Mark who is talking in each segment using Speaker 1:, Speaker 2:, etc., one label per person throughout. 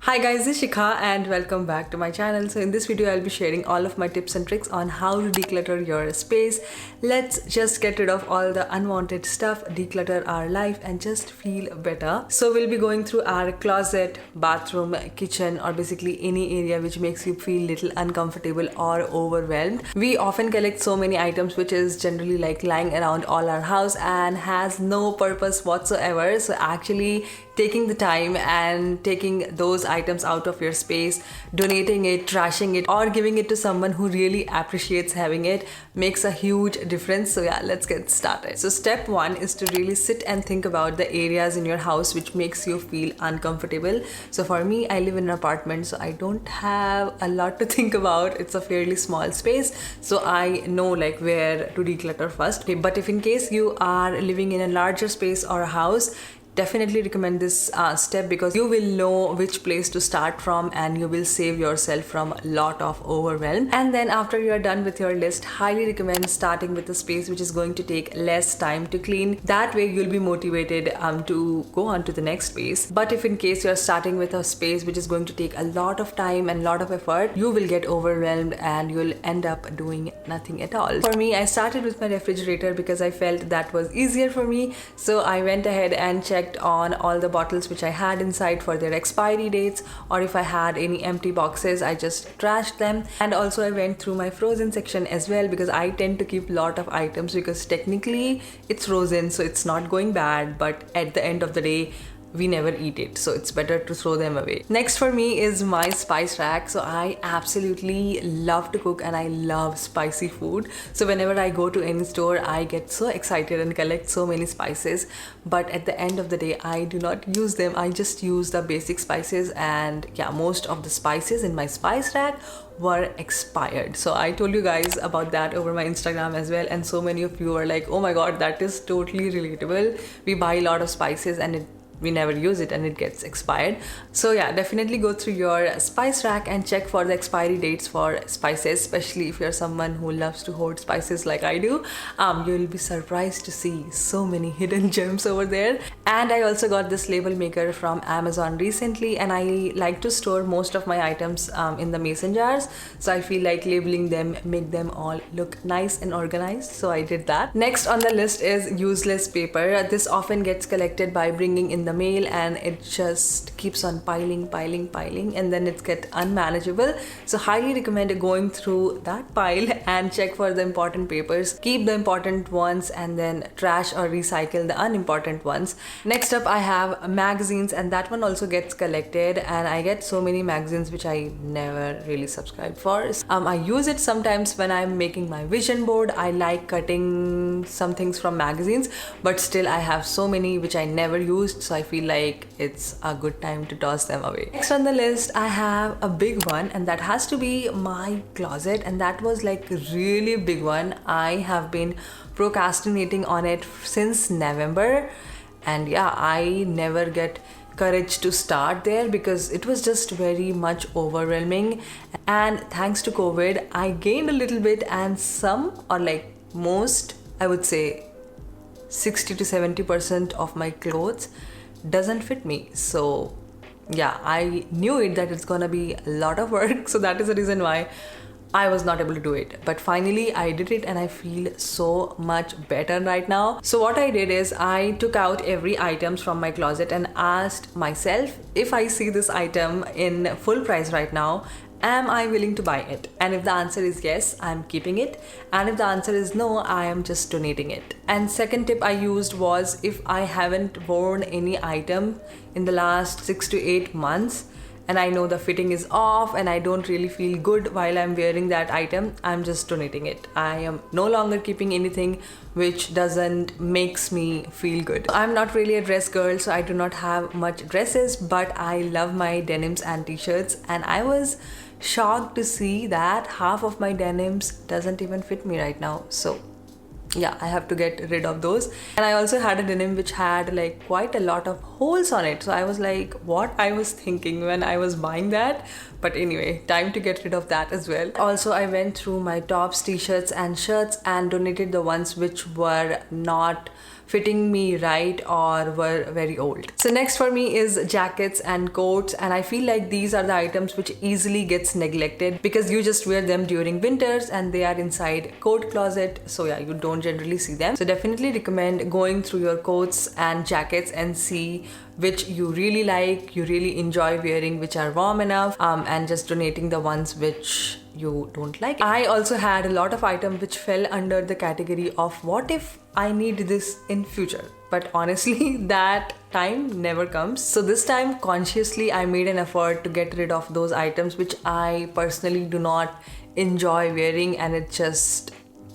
Speaker 1: Hi guys, this is Shikha and welcome back to my channel. So in this video I'll be sharing all of my tips and tricks on how to declutter your space. Let's just get rid of all the unwanted stuff, declutter our life and just feel better. So we'll be going through our closet, bathroom, kitchen, or basically any area which makes you feel little uncomfortable or overwhelmed. We often collect so many items which is generally like lying around all our house and has no purpose whatsoever. So actually taking the time and taking those items out of your space, donating it, trashing it, or giving it to someone who really appreciates having it makes a huge difference. So yeah, let's get started. So step one is to really sit and think about the areas in your house which makes you feel uncomfortable. So for me, I live in an apartment, so I don't have a lot to think about. It's a fairly small space, so I know like where to declutter first. Okay, but if in case you are living in a larger space or a house, definitely recommend this step because you will know which place to start from and you will save yourself from a lot of overwhelm. And then after you are done with your list, highly recommend starting with a space which is going to take less time to clean. That way you'll be motivated to go on to the next space. But if in case you're starting with a space which is going to take a lot of time and a lot of effort, you will get overwhelmed and you'll end up doing nothing at all. For me, I started with my refrigerator because I felt that was easier for me. So I went ahead and checked on all the bottles which I had inside for their expiry dates, or if I had any empty boxes, I just trashed them. And also I went through my frozen section as well because I tend to keep a lot of items because technically it's frozen, so it's not going bad, but at the end of the day we never eat it, so it's better to throw them away. Next for me is my spice rack. So I absolutely love to cook and I love spicy food. So whenever I go to any store, I get so excited and collect so many spices. But at the end of the day, I do not use them. I just use the basic spices, and yeah, most of the spices in my spice rack were expired. So I told you guys about that over my Instagram as well, and so many of you are like, oh my god, that is totally relatable. We buy a lot of spices and we never use it and it gets expired. So yeah, definitely go through your spice rack and check for the expiry dates for spices, especially if you're someone who loves to hoard spices like I do. You'll be surprised to see so many hidden gems over there. And I also got this label maker from Amazon recently, and I like to store most of my items in the mason jars, so I feel like labeling them make them all look nice and organized, so I did that. Next on the list is useless paper. This often gets collected by bringing in the mail and it just keeps on piling and then it's get unmanageable. So highly recommend going through that pile and check for the important papers, keep the important ones and then trash or recycle the unimportant ones. Next up I have magazines, and that one also gets collected, and I get so many magazines which I never really subscribe for. I use it sometimes when I'm making my vision board. I like cutting some things from magazines, but still I have so many which I never used, so I feel like it's a good time to toss them away. Next on the list I have a big one, and that has to be my closet, and that was like a really big one. I have been procrastinating on it since November, and yeah, I never get courage to start there because it was just very much overwhelming. And thanks to COVID, I gained a little bit, and some, or like most, I would say 60 to 70% of my clothes doesn't fit me. So yeah, I knew it that it's gonna be a lot of work, so that is the reason why I was not able to do it. But finally I did it and I feel so much better right now. So what I did is I took out every items from my closet and asked myself, if I see this item in full price right now, am I willing to buy it? And if the answer is yes, I'm keeping it. And if the answer is no, I am just donating it. And second tip I used was, if I haven't worn any item in the last 6 to 8 months and I know the fitting is off and I don't really feel good while I'm wearing that item, I'm just donating it. I am no longer keeping anything which doesn't makes me feel good. I'm not really a dress girl, so I do not have much dresses, but I love my denims and t-shirts, and I was shocked to see that half of my denims doesn't even fit me right now. So yeah, I have to get rid of those. And I also had a denim which had like quite a lot of holes on it, so I was like, what I was thinking when I was buying that. But anyway, time to get rid of that as well. Also I went through my tops, t-shirts and shirts and donated the ones which were not fitting me right or were very old. So next for me is jackets and coats, and I feel like these are the items which easily gets neglected because you just wear them during winters and they are inside coat closet, so yeah, you don't generally see them. So definitely recommend going through your coats and jackets and see which you really like, you really enjoy wearing, which are warm enough, and just donating the ones which you don't like. I also had a lot of items which fell under the category of what if I need this in future, but honestly that time never comes. So this time consciously I made an effort to get rid of those items which I personally do not enjoy wearing, and it's just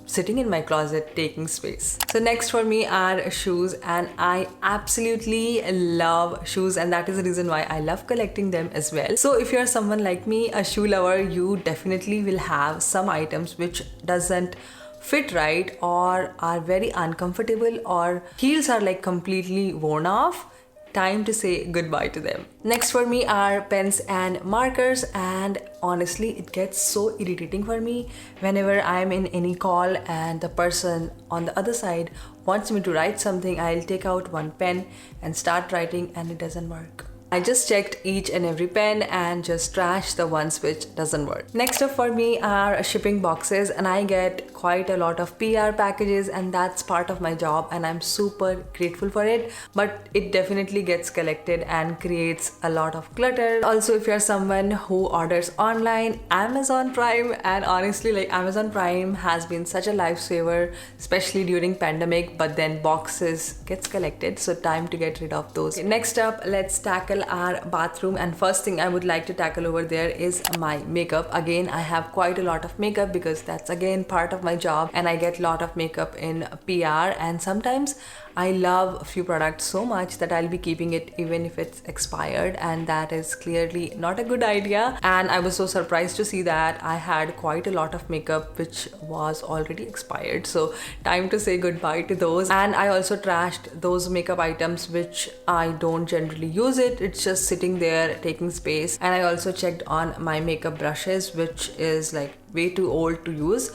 Speaker 1: sitting in my closet taking space. So next for me are shoes, and I absolutely love shoes, and that is the reason why I love collecting them as well. So if you're someone like me, a shoe lover, you definitely will have some items which doesn't fit right or are very uncomfortable, or heels are like completely worn off. Time to say goodbye to them. Next for me are pens and markers, and honestly it gets so irritating for me whenever I'm in any call and the person on the other side wants me to write something. I'll take out one pen and start writing and it doesn't work. I just checked each and every pen and just trashed the ones which doesn't work. Next up for me are shipping boxes, and I get quite a lot of PR packages, and that's part of my job and I'm super grateful for it, but it definitely gets collected and creates a lot of clutter. Also, if you're someone who orders online, Amazon Prime, and honestly like Amazon Prime has been such a lifesaver, especially during pandemic, but then boxes gets collected, so time to get rid of those. Okay, next up, let's tackle our bathroom, and first thing I would like to tackle over there is my makeup. Again, I have quite a lot of makeup because that's again part of my job, and I get a lot of makeup in PR, and sometimes I love a few products so much that I'll be keeping it even if it's expired, and that is clearly not a good idea. And I was so surprised to see that I had quite a lot of makeup which was already expired, so time to say goodbye to those. And I also trashed those makeup items which I don't generally use it's just sitting there taking space. And I also checked on my makeup brushes, which is like way too old to use,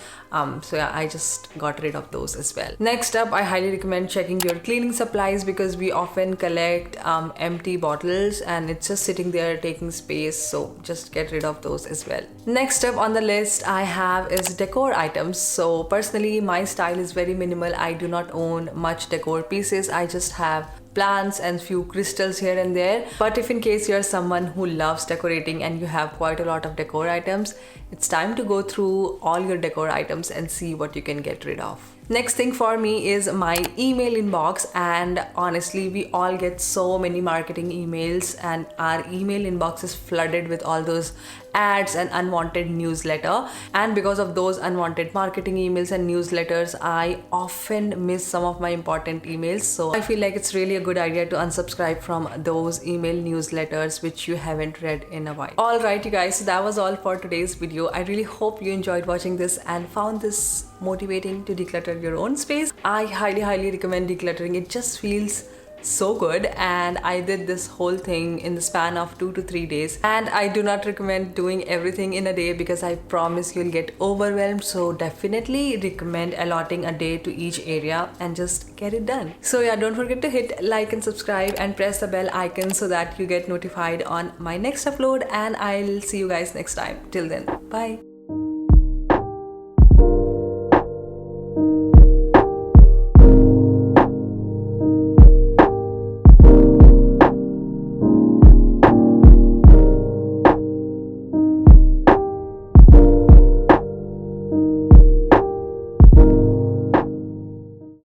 Speaker 1: so yeah, I just got rid of those as well. Next up, I highly recommend checking your cleaning supplies because we often collect empty bottles and it's just sitting there taking space, so just get rid of those as well. Next up on the list I have is decor items. So personally my style is very minimal. I do not own much decor pieces. I just have plants and few crystals here and there. But if in case you're someone who loves decorating and you have quite a lot of decor items, it's time to go through all your decor items and see what you can get rid of. Next thing for me is my email inbox, and honestly we all get so many marketing emails and our email inbox is flooded with all those ads and unwanted newsletter, and because of those unwanted marketing emails and newsletters I often miss some of my important emails. So I feel like it's really a good idea to unsubscribe from those email newsletters which you haven't read in a while. Alright you guys, so that was all for today's video. I really hope you enjoyed watching this and found this motivating to declutter your own space. I highly recommend decluttering. It just feels so good, and I did this whole thing in the span of 2 to 3 days, and I do not recommend doing everything in a day because I promise you'll get overwhelmed. So definitely recommend allotting a day to each area and just get it done. So yeah, don't forget to hit like and subscribe and press the bell icon so that you get notified on my next upload, and I'll see you guys next time. Till then, bye.